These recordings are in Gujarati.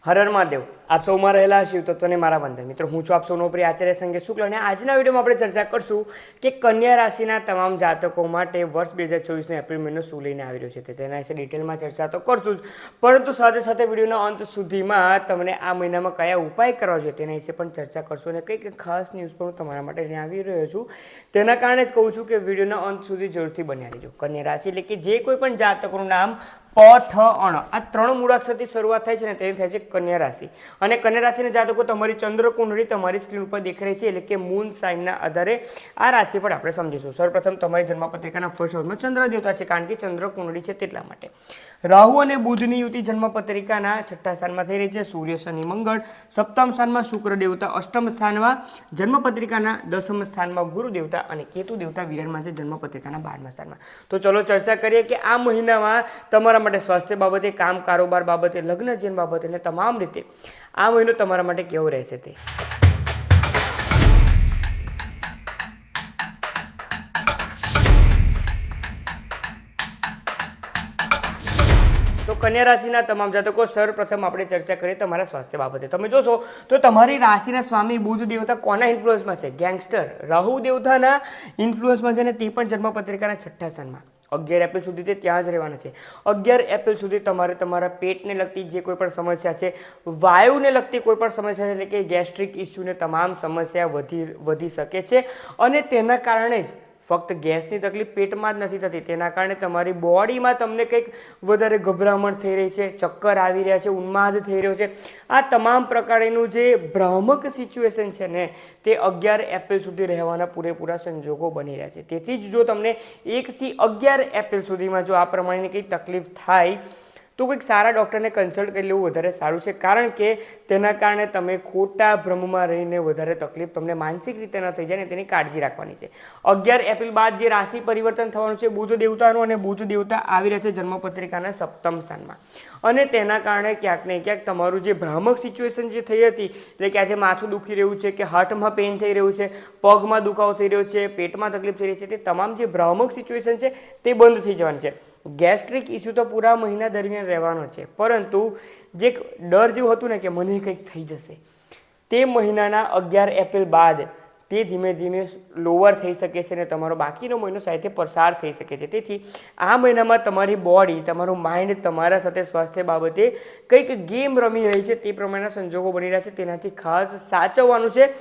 હર હર મહાદેવ આપ સૌમાં રહેલા શિવ તત્વને મારા વંદન મિત્રો હું છું આપ સૌનો પ્રિય આચાર્ય સંજય શુક્લ અને આજના વિડીયોમાં આપણે ચર્ચા કરશું કે કન્યા રાશિના તમામ જાતકો માટે વર્ષ 2024 એપ્રિલ મહિનો શું લઈને આવી રહ્યો છે તેના વિશે ડિટેલમાં ચર્ચા તો કરશું જ, પરંતુ સાથે સાથે વિડીયોના અંત સુધીમાં તમને આ મહિનામાં કયા ઉપાય કરવા જોઈએ તેના વિશે પણ ચર્ચા કરશું અને કંઈક ખાસ ન્યૂઝ પણ હું તમારા માટે લઈને આવી રહ્યો છું. તેના કારણે જ કહું છું કે વિડીયોના અંત સુધી જરૂરથી બન્યા રહેજો. કન્યા રાશિ એટલે કે જે કોઈ પણ જાતકોનું નામ પ ઠ અણ આ ત્રણ મૂળાક્ષરથી શરૂઆત થાય છે ને તેની થાય છે કન્યા રાશિ. અને કન્યા રાશિના જાતકો તમારી ચંદ્ર કુંડળી તમારી સ્ક્રીન ઉપર દેખાઈ રહી છે, એટલે કે મૂન સાઇનના આધારે આ રાશિ પણ આપણે સમજીશું. સૌપ્રથમ તમારી જન્મપત્રિકાના ફર્સ્ટ હાઉસમાં ચંદ્ર દેવતા છે, કારણ કે ચંદ્ર કુંડળી છે તેટલા માટે. રાહુ અને બુધની યુતિ જન્મપત્રિકાના છઠ્ઠા સ્થાનમાં થઈ રહી છે. સૂર્ય શનિ મંગળ સપ્તમ સ્થાનમાં, શુક્ર દેવતા અષ્ટમ સ્થાનમાં, જન્મપત્રિકાના દસમ સ્થાનમાં ગુરુ દેવતા અને કેતુ દેવતા વિરાજમાન છે જન્મપત્રિકાના 12મા સ્થાનમાં. તો ચલો ચર્ચા કરીએ કે આ મહિનામાં તમારા માટે સ્વાસ્થ્ય બાબતે, કામ કારોબાર બાબતે, લગ્ન જીવન બાબતે અને તમામ રીતે આ મહિનો તમારા માટે કેવો રહેશે તે. તો કન્યા રાશિના તમામ જાતકો સર્વપ્રથમ આપણે ચર્ચા કરીએ તમારા સ્વાસ્થ્ય બાબતે. તમે જોશો તો તમારી રાશિના સ્વામી બુધ દેવતા કોના ઇન્ફ્લુઅન્સમાં છે? ગેંગસ્ટર રાહુ દેવતાના ઇન્ફ્લુઅન્સમાં છે, અને તે પણ જન્મપત્રિકાના છઠ્ઠા સ્થાનમાં. 11 એપ્રિલ સુધી તે ત્યાં જ રહેવાના છે. 11 એપ્રિલ સુધી તમારે તમારા પેટને લગતી જે કોઈ પણ સમસ્યા છે, વાયુને લગતી કોઈ પણ સમસ્યા છે, એટલે કે ગેસ્ટ્રિક ઇસ્યુને તમામ સમસ્યા વધી શકે છે. અને તેના કારણે જ ફક્ત ગેસની તકલીફ પેટમાં જ નથી થતી, તેના કારણે તમારી બોડીમાં તમને કંઈક વધારે ગભરામણ થઈ રહી છે, ચક્કર આવી રહ્યા છે, ઉન્માદ થઈ રહ્યો છે. આ તમામ પ્રકારનું જે ભ્રામક સિચ્યુએશન છે ને તે 11 એપ્રિલ સુધી રહેવાના પૂરેપૂરા સંજોગો બની રહ્યા છે. તેથી જ જો તમને 1 થી 11 એપ્રિલ સુધીમાં જો આ પ્રમાણેની કંઈ તકલીફ થાય તો કોઈક સારા ડૉક્ટરને કન્સલ્ટ કરી લેવું વધારે સારું છે, કારણ કે તેના કારણે તમે ખોટા ભ્રમમાં રહીને વધારે તકલીફ તમને માનસિક રીતે ન થઈ જાય ને તેની કાળજી રાખવાની છે. 11 એપ્રિલ બાદ જે રાશિ પરિવર્તન થવાનું છે બુધ દેવતાનું, અને બુધ દેવતા આવી રહ્યા છે જન્મપત્રિકાના સપ્તમ સ્થાનમાં. અને તેના કારણે ક્યાંક ને ક્યાંક તમારું જે ભ્રામક સિચ્યુએશન જે થઈ હતી, એટલે કે આજે માથું દુખી રહ્યું છે, કે હાર્ટમાં પેઇન થઈ રહ્યું છે, પગમાં દુખાવો થઈ રહ્યો છે, પેટમાં તકલીફ થઈ રહી છે, તે તમામ જે ભ્રામક સિચ્યુએશન છે તે બંધ થઈ જવાની છે. ગેસ્ટ્રિક ઇસ્યુ તો પૂરા મહિના દરમિયાન રહેવાનો છે, પરંતુ જે ડર જેવું હતું ને કે મને કંઈક થઈ જશે, તે મહિનાના 11 એપ્રિલ બાદ તે ધીમે ધીમે લોઅર થઈ શકે છે અને તમારો બાકીનો મહિનો સાથે પસાર થઈ શકે છે. તેથી આ મહિનામાં તમારી બોડી, તમારું માઇન્ડ તમારા સાથે સ્વાસ્થ્ય બાબતે કંઈક ગેમ રમી રહી છે, તે પ્રમાણેના સંજોગો બની રહ્યા છે. તેનાથી ખાસ સાચવવાનું છે,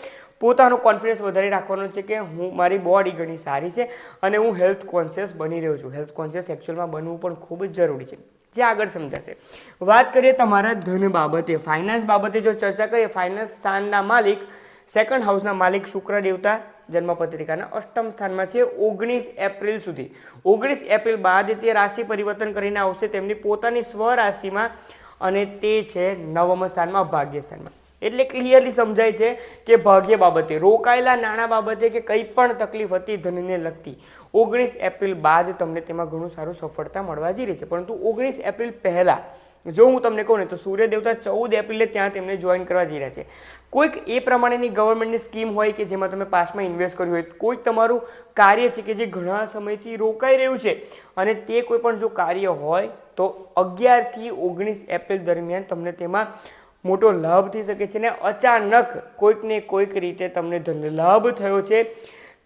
પોતાનો કોન્ફિડન્સ વધારે રાખવાનો છે કે મારી બોડી ઘણી સારી છે અને હું હેલ્થ કોન્શિયસ બની રહ્યો છું. હેલ્થ કોન્શિયસ એકચ્યુઅલમાં બનવું પણ ખૂબ જ જરૂરી છે, જે આગળ સમજાશે. વાત કરીએ તમારા ધન બાબતે, ફાઇનાન્સ બાબતે જો ચર્ચા કરીએ, ફાઇનાન્સ સ્થાનના માલિક, સેકન્ડ હાઉસના માલિક શુક્ર દેવતા જન્મપત્રિકાના અષ્ટમ સ્થાનમાં છે 19 એપ્રિલ સુધી. 19 એપ્રિલ બાદ તે રાશિ પરિવર્તન કરીને આવશે તેમની પોતાની સ્વરાશિમાં, અને તે છે 9મા સ્થાનમાં, ભાગ્ય સ્થાનમાં. એટલે ક્લિયરલી સમજાય છે કે ભાગ્ય બાબતે, રોકાયેલા નાણાં બાબતે કે કંઈ પણ તકલીફ હતી ધનને લગતી, 19 એપ્રિલ બાદ તમને તેમાં ઘણું સારું સફળતા મળવા જઈ રહી છે. પરંતુ 19 એપ્રિલ પહેલાં જો હું તમને કહું ને તો સૂર્ય દેવતા 14 એપ્રિલે ત્યાં તેમને જોઈન કરવા જઈ રહ્યા છે. કોઈક એ પ્રમાણેની ગવર્મેન્ટની સ્કીમ હોય કે જેમાં તમે પાસમાં ઇન્વેસ્ટ કર્યું હોય, કોઈક તમારું કાર્ય છે કે જે ઘણા સમયથી રોકાઈ રહ્યું છે, અને તે કોઈ પણ જો કાર્ય હોય તો 11 થી 19 એપ્રિલ દરમિયાન તમને તેમાં મોટો લાભ થઈ શકે છે. ને અચાનક કોઈક ને કોઈક રીતે તમને ધન લાભ થયો છે,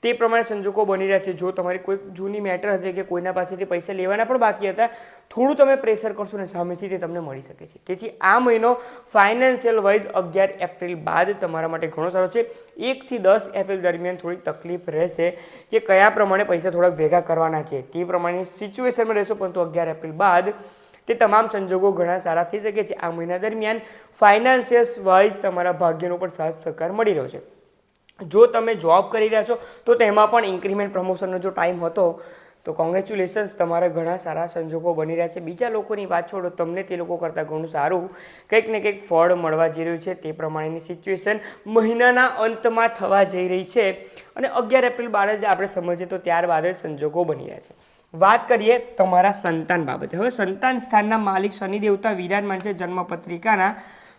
તે પ્રમાણે સંજોગો બની રહ્યા છે. જો તમારી કોઈક જૂની મેટર હતી કે કોઈના પાસેથી પૈસા લેવાના પણ બાકી હતા, થોડું તમે પ્રેશર કરશો ને સામેથી તે તમને મળી શકે છે. તેથી આ મહિનો ફાઇનાન્શિયલ વાઇઝ 11 એપ્રિલ બાદ તમારા માટે ઘણો સારો છે. 1 થી 10 એપ્રિલ દરમિયાન થોડી તકલીફ રહેશે કે કયા પ્રમાણે પૈસા થોડાક ભેગા કરવાના છે, તે પ્રમાણે સિચ્યુએશનમાં રહેશો, પરંતુ 11 એપ્રિલ બાદ તે તમામ સંજોગો ઘણા સારા થઈ શકે છે. આ મહિના દરમિયાન ફાઇનાન્શિયલ વાઇઝ તમારા ભાગ્યનો પણ સાથ સહકાર મળી રહ્યો છે. જો તમે જોબ કરી રહ્યા છો તો તેમાં પણ ઇન્ક્રીમેન્ટ પ્રમોશનનો જો ટાઈમ હતો તો કોંગ્રેચ્યુલેશન્સ, તમારા ઘણા સારા સંજોગો બની રહ્યા છે. બીજા લોકોની વાત છોડો, તમને તે લોકો કરતાં ઘણું સારું કંઈક ને કંઈક ફળ મળવા જઈ રહ્યું છે. તે પ્રમાણેની સિચ્યુએશન મહિનાના અંતમાં થવા જઈ રહી છે, અને 11 એપ્રિલ બાદ જ આપણે સમજીએ તો ત્યારબાદ જ સંજોગો બની રહ્યા છે. વાત કરીએ તમારા સંતાન બાબતે. હવે સંતાન સ્થાનના માલિક શનિ દેવતા વિરાજમાન છે જન્મપત્રિકાના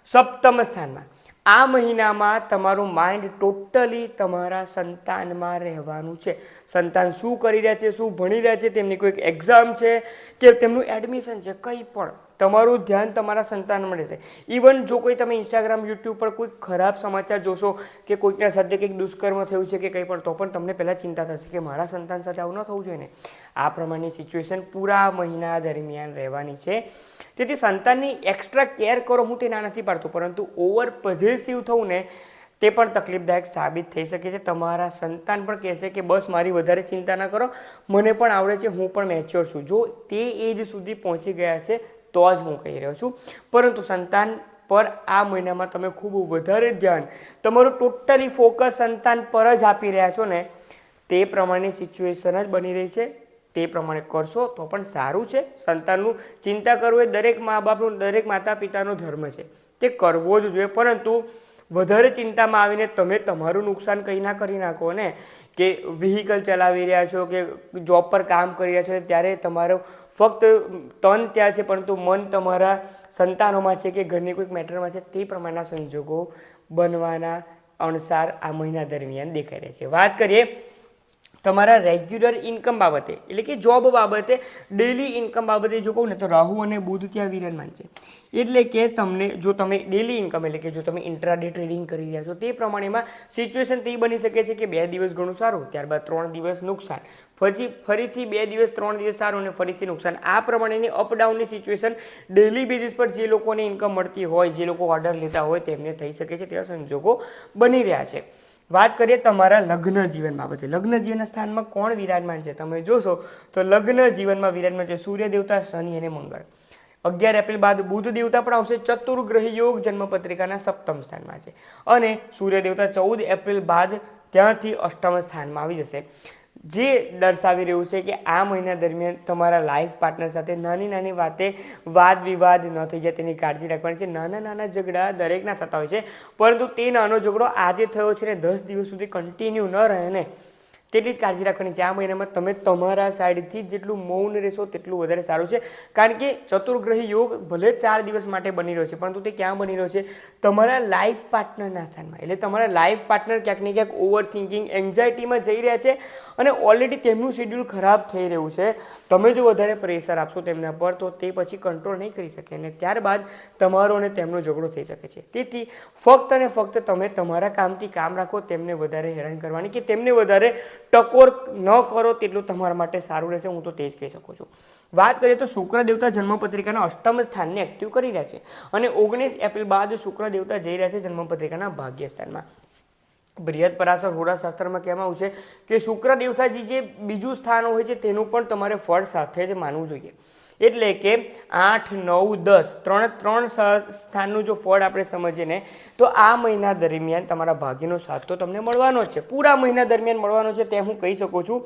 સપ્તમ સ્થાનમાં. આ મહિનામાં તમારું માઇન્ડ ટોટલી તમારા સંતાનમાં રહેવાનું છે. સંતાન શું કરી રહ્યા છે, શું ભણી રહ્યા છે, તેમની કોઈક એક્ઝામ છે કે તેમનું એડમિશન છે, કંઈ પણ તમારું ધ્યાન તમારા સંતાનમાં રહેશે. ઇવન જો કોઈ તમે ઇન્સ્ટાગ્રામ યુટ્યુબ પર કોઈ ખરાબ સમાચાર જોશો કે કોઈકના સાથે કંઈક દુષ્કર્મ થયું છે કે કંઈ પણ, તો પણ તમને પહેલાં ચિંતા થશે કે મારા સંતાન સાથે આવું ન થવું જોઈએ ને. આ પ્રમાણેની સિચ્યુએશન પૂરા મહિના દરમિયાન રહેવાની છે. તેથી સંતાનની એક્સ્ટ્રા કેર કરો, હું તે ના નથી પાડતો, પરંતુ ઓવર પોઝેસિવ થવું ને તે પણ તકલીફદાયક સાબિત થઈ શકે છે. તમારા સંતાન પણ કહેશે કે બસ મારી વધારે ચિંતા ના કરો, મને પણ આવડે છે, હું પણ મેચ્યોર છું. જો તે એજ સુધી પહોંચી ગયા છે તો જ હું કહી રહ્યો છું. પરંતુ સંતાન પર આ મહિનામાં તમે ખૂબ વધારે ધ્યાન, તમારું ટોટલી ફોકસ સંતાન પર જ આપી રહ્યા છો ને, તે પ્રમાણેની સિચ્યુએશન જ બની રહી છે. તે પ્રમાણે કરશો તો પણ સારું છે. સંતાનનું ચિંતા કરવું એ દરેક મા બાપનું, દરેક માતા પિતાનો ધર્મ છે, તે કરવો જ જોઈએ. પરંતુ વધારે ચિંતામાં આવીને તમે તમારું નુકસાન કંઈ ના કરી નાખો ને, કે વ્હીકલ ચલાવી રહ્યા છો કે જોબ પર કામ કરી રહ્યા છો ત્યારે તમારો ફક્ત તન ત્યાં છે પરંતુ મન તમારા સંતાનોમાં છે કે ઘરની કોઈક મેટરમાં છે, તે પ્રમાણના સંજોગો બનવાના અણસાર આ મહિના દરમિયાન દેખાઈ રહ્યા છે. વાત કરીએ તમારા રેગ્યુલર ઇન્કમ બાબતે, એટલે કે જોબ બાબતે, ડેલી ઇન્કમ બાબતે જો કહું ને તો રાહુ અને બુધ ત્યાં વિરાજમાન છે. એટલે કે તમને જો તમે ડેલી ઇન્કમ, એટલે કે જો તમે ઇન્ટ્રાડે ટ્રેડિંગ કરી રહ્યા છો, તે પ્રમાણેમાં સિચ્યુએશન તે બની શકે છે કે 2 દિવસ ઘણું સારું, ત્યારબાદ 3 દિવસ નુકસાન, ફરીથી 2 દિવસ 3 દિવસ સારું અને ફરીથી નુકસાન. આ પ્રમાણેની અપડાઉનની સિચ્યુએશન ડેલી બેઝિસ પર જે લોકોને ઇન્કમ મળતી હોય, જે લોકો ઓર્ડર લેતા હોય તેમને થઈ શકે છે. તેવા સંજોગો બની રહ્યા છે. વાત કરીએ તમારા લગ્ન જીવન બાબતે. લગ્ન જીવનના સ્થાનમાં કોણ વિરાજમાન છે? તમે જોશો તો લગ્ન જીવનમાં વિરાજમાન છે સૂર્ય દેવતા, શનિ અને મંગળ. 11 એપ્રિલ બાદ બુધ દેવતા પણ આવશે. ચતુર્ગ્રહી યોગ જન્મપત્રિકાના સપ્તમ સ્થાનમાં છે અને સૂર્ય દેવતા 14 એપ્રિલ બાદ ત્યાંથી અષ્ટમ સ્થાનમાં આવી જશે, જે દર્શાવી રહ્યું છે કે આ મહિના દરમિયાન તમારા લાઈફ પાર્ટનર સાથે નાની નાની વાતે વાદ વિવાદ ન થઈ જાય તેની કાળજી રાખવાની છે. નાના નાના ઝઘડા દરેકના થતા હોય છે, પરંતુ તે નાનો ઝઘડો આજે થયો છે ને 10 દિવસ સુધી કન્ટિન્યુ ન રહે ને, તેટલી જ કાળજી રાખવાની છે. આ મહિનામાં તમે તમારા સાઈડથી જેટલું મૌન રહેશો તેટલું વધારે સારું છે. કારણ કે ચતુર્ગ્રહી યોગ ભલે 4 દિવસ માટે બની રહ્યો છે, પરંતુ તે ક્યાં બની રહ્યો છે? તમારા લાઈફ પાર્ટનરના સ્થાનમાં. એટલે તમારા લાઈફ પાર્ટનર ક્યાંક ને ક્યાંક ઓવર થિંકિંગ, એન્ઝાયટીમાં જઈ રહ્યા છે અને ઓલરેડી તેમનું શેડ્યુલ ખરાબ થઈ રહ્યું છે. તમે જો વધારે પ્રેશર આપશો તેમના પર તો તે પછી કંટ્રોલ નહીં કરી શકે અને ત્યારબાદ તમારો અને તેમનો ઝઘડો થઈ શકે છે. તેથી ફક્ત અને ફક્ત તમે તમારા કામથી કામ રાખો, તેમને વધારે હેરાન કરવાની કે તેમને વધારે ટકોર ન કરો તેટલું તમારા માટે સારું રહેશે. હું તો તે જ કહી શકું છું. વાત કરીએ તો શુક્ર દેવતા જન્મપત્રિકાના અષ્ટમ સ્થાનને એક્ટિવ કરી રહ્યા છે અને 19 એપ્રિલ બાદ શુક્ર દેવતા જઈ રહ્યા છે જન્મપત્રિકાના ભાગ્ય સ્થાનમાં. બૃહદ પરાશર હોરાશાસ્ત્રમાં કહેવામાં આવ્યું છે કે શુક્ર દેવતાજી જે બીજું સ્થાન હોય છે તેનું પણ તમારે ફળ સાથે જ માનવું જોઈએ. એટલે કે 8, 9, 10 ત્રણ સ્થાનનું જો ફળ આપણે સમજીએ ને તો આ મહિના દરમિયાન તમારા ભાગ્યનો સાથ તો તમને મળવાનો જ છે, પૂરા મહિના દરમિયાન મળવાનો છે, તે હું કહી શકું છું.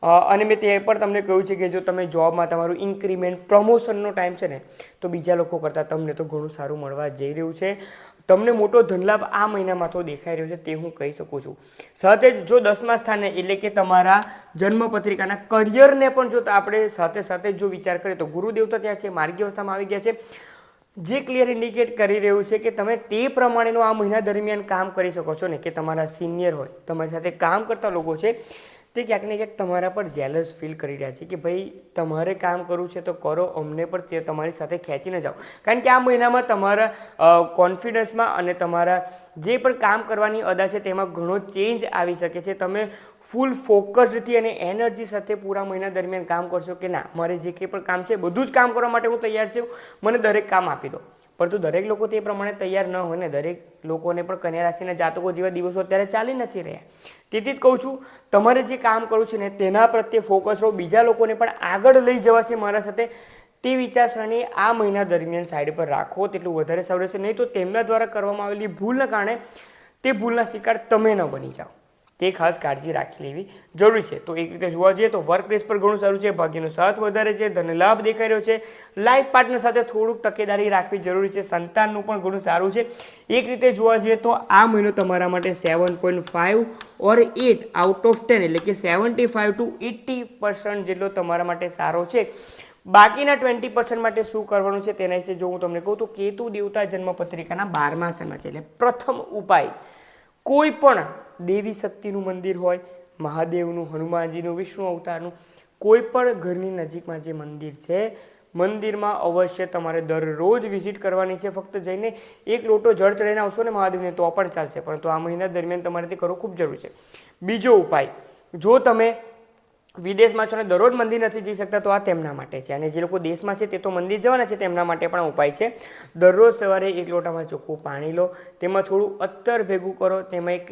અને મેં તે પણ તમને કહ્યું છે કે જો તમે જોબમાં તમારું ઇન્ક્રીમેન્ટ, પ્રમોશનનો ટાઈમ છે ને તો બીજા લોકો કરતાં તમને તો ઘણું સારું મળવા જઈ રહ્યું છે. તમને મોટો ધનલાભ આ મહિનામાં તો દેખાઈ રહ્યો છે, તે હું કહી શકું છું. સાથે જ જો 10મા સ્થાને એટલે કે તમારા જન્મપત્રિકાના કરિયરને પણ જો આપણે સાથે સાથે જો વિચાર કરીએ તો ગુરુ દેવતા ત્યાં છે, માર્ગી અવસ્થામાં આવી ગયા છે, જે ક્લિયર ઇન્ડિકેટ કરી રહ્યું છે કે તમે તે પ્રમાણેનું આ મહિના દરમિયાન કામ કરી શકો છો ને, કે તમારા સિનિયર હોય, તમારી સાથે કામ કરતા લોકો છે તે ક્યાંક ને ક્યાંક તમારા પર જેલસ ફીલ કરી રહ્યા છે કે ભાઈ તમારે કામ કરવું છે તો કરો, અમને પણ તે તમારી સાથે ખેંચીને જાઓ. કારણ કે આ મહિનામાં તમારા કોન્ફિડન્સમાં અને તમારા જે પણ કામ કરવાની અદા છે તેમાં ઘણો ચેન્જ આવી શકે છે. તમે ફૂલ ફોકસ્ડથી અને એનર્જી સાથે પૂરા મહિના દરમિયાન કામ કરશો કે ના, મારે જે કંઈ પણ કામ છે બધું જ કામ કરવા માટે હું તૈયાર છું, મને દરેક કામ આપી દો. પરંતુ દરેક લોકો તે પ્રમાણે તૈયાર ન હોય ને, દરેક લોકોને પણ કન્યા રાશિના જાતકો જેવા દિવસો અત્યારે ચાલી નથી રહ્યા. તેથી જ કહું છું તમારે જે કામ કરવું છે ને તેના પ્રત્યે ફોકસ રહો, બીજા લોકોને પણ આગળ લઈ જવા છે મારા સાથે તે વિચારસરણી આ મહિના દરમિયાન સાઈડ પર રાખો તેટલું વધારે સારું રહેશે. નહીં તો તેમના દ્વારા કરવામાં આવેલી ભૂલના કારણે તે ભૂલના શિકાર તમે ન બની જાઓ, તે ખાસ કાળજી રાખી લેવી જરૂરી છે. તો એક રીતે જોવા જઈએ તો વર્ક પ્લેસ પર ઘણું સારું છે, ભાગ્યનો સાથ વધારે છે, ધન લાભ દેખાઈ રહ્યો છે, લાઈફ પાર્ટનર સાથે થોડુંક તકેદારી રાખવી જરૂરી છે, સંતાનનું પણ ઘણું સારું છે. એક રીતે જોવા જઈએ તો આ મહિનો તમારા માટે 7.5 ઓર 8 આઉટ ઓફ 10 એટલે કે 75 to 80% જેટલો તમારા માટે સારો છે. બાકીના 20% માટે શું કરવાનું છે તેના વિશે જો હું તમને કહું તો કેતુ દેવતા જન્મપત્રિકાના 12મા સ્થાનમાં છે. એટલે પ્રથમ ઉપાય કોઈ પણ દેવી શક્તિનું મંદિર હોય, મહાદેવનું, હનુમાનજીનું, વિષ્ણુ અવતારનું, કોઈ પણ ઘરની નજીકમાં જે મંદિર છે મંદિરમાં અવશ્ય તમારે દરરોજ વિઝિટ કરવાની છે. ફક્ત જઈને એક લોટો જળ ચડાવીને આવશો ને મહાદેવને તો પણ ચાલશે, પરંતુ આ મહિના દરમિયાન તમારે તે કરવું ખૂબ જરૂરી છે. બીજો ઉપાય, જો તમે વિદેશમાં છો અને દરરોજ મંદિર નથી જઈ શકતા તો આ તેમના માટે છે, અને જે લોકો દેશમાં છે તે તો મંદિર જવાના છે, તેમના માટે પણ ઉપાય છે. દરરોજ સવારે એક લોટામાં ચોખ્ખું પાણી લો, તેમાં થોડું અત્તર ભેગું કરો, તેમાં એક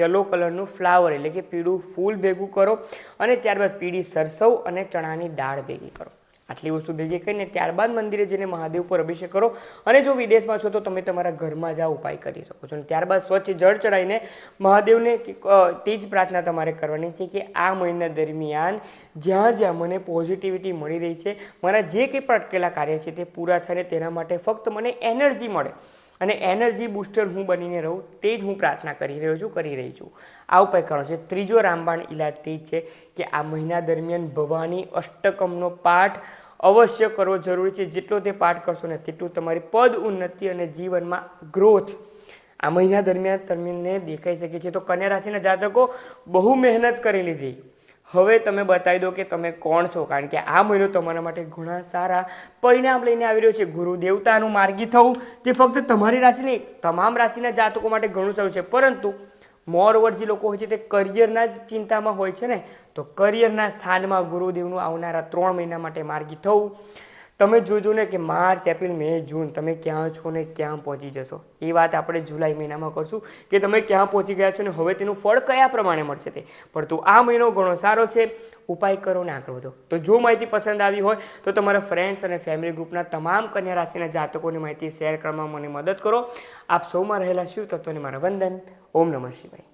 યલો કલરનું ફ્લાવર એટલે કે પીળું ફૂલ ભેગું કરો, અને ત્યારબાદ પીળી સરસવ અને ચણાની દાળ ભેગી કરો. આટલી વસ્તુ ભેગી કરીને ત્યારબાદ મંદિરે જઈને મહાદેવ પર અભિષેક કરો. અને જો વિદેશમાં છો તો તમે તમારા ઘરમાં જ આ ઉપાય કરી શકો છો. અને ત્યારબાદ સ્વચ્છ જળ ચડાવીને મહાદેવને તે જ પ્રાર્થના તમારે કરવાની છે કે આ મહિના દરમિયાન જ્યાં જ્યાં મને પોઝિટિવિટી મળી રહી છે, મારા જે કંઈ પણ અટકેલા કાર્ય છે તે પૂરા થાય, તેના માટે ફક્ત મને એનર્જી મળે અને એનર્જી બૂસ્ટર હું બનીને રહું, તે જ હું પ્રાર્થના કરી રહી છું. આ ઉપાય કરવાનો છે. ત્રીજો રામબાણ ઇલાજ તે જ છે કે આ મહિના દરમિયાન ભવાની અષ્ટકમનો પાઠ અવશ્ય કરવો જરૂરી છે. જેટલો તે પાઠ કરશો ને તેટલું તમારી પદ ઉન્નતિ અને જીવનમાં ગ્રોથ આ મહિના દરમિયાન તમને દેખાઈ શકે છે. તો કન્યા રાશિના જાતકો બહુ મહેનત કરી લીધી, હવે તમે બતાવી દો કે તમે કોણ છો, કારણ કે આ મહિનો તમારા માટે ઘણા સારા પરિણામ લઈને આવી રહ્યો છે. ગુરુ દેવતાનું માર્ગી થવું તે ફક્ત તમારી રાશિ નહીં, તમામ રાશિના જાતકો માટે ઘણું સારું છે. પરંતુ મોરઓવર જે લોકો હોય છે તે કરિયરના જ ચિંતામાં હોય છે ને, તો કરિયરના સ્થાનમાં ગુરુદેવનું આવનારા 3 મહિના માટે માર્ગી થવું. તમે જોજો ને કે માર્ચ, એપ્રિલ, મે, જૂન તમે ક્યાં છો ને ક્યાં પહોંચી જશો. એ વાત આપણે જુલાઈ મહિનામાં કરશું કે તમે ક્યાં પહોંચી ગયા છો ને હવે તેનું ફળ કયા પ્રમાણે મળશે તે. પરંતુ આ મહિનો ઘણો સારો છે, ઉપાય કરો ને આગળ વધો. તો જો માહિતી પસંદ આવી હોય તો તમારા ફ્રેન્ડ્સ અને ફેમિલી ગ્રુપના તમામ કન્યા રાશિના જાતકોની માહિતી શેર કરવામાં મને મદદ કરો. આપ સૌમાં રહેલા શિવ તત્વને મારા વંદન. ઓમ નમઃ શિવાય.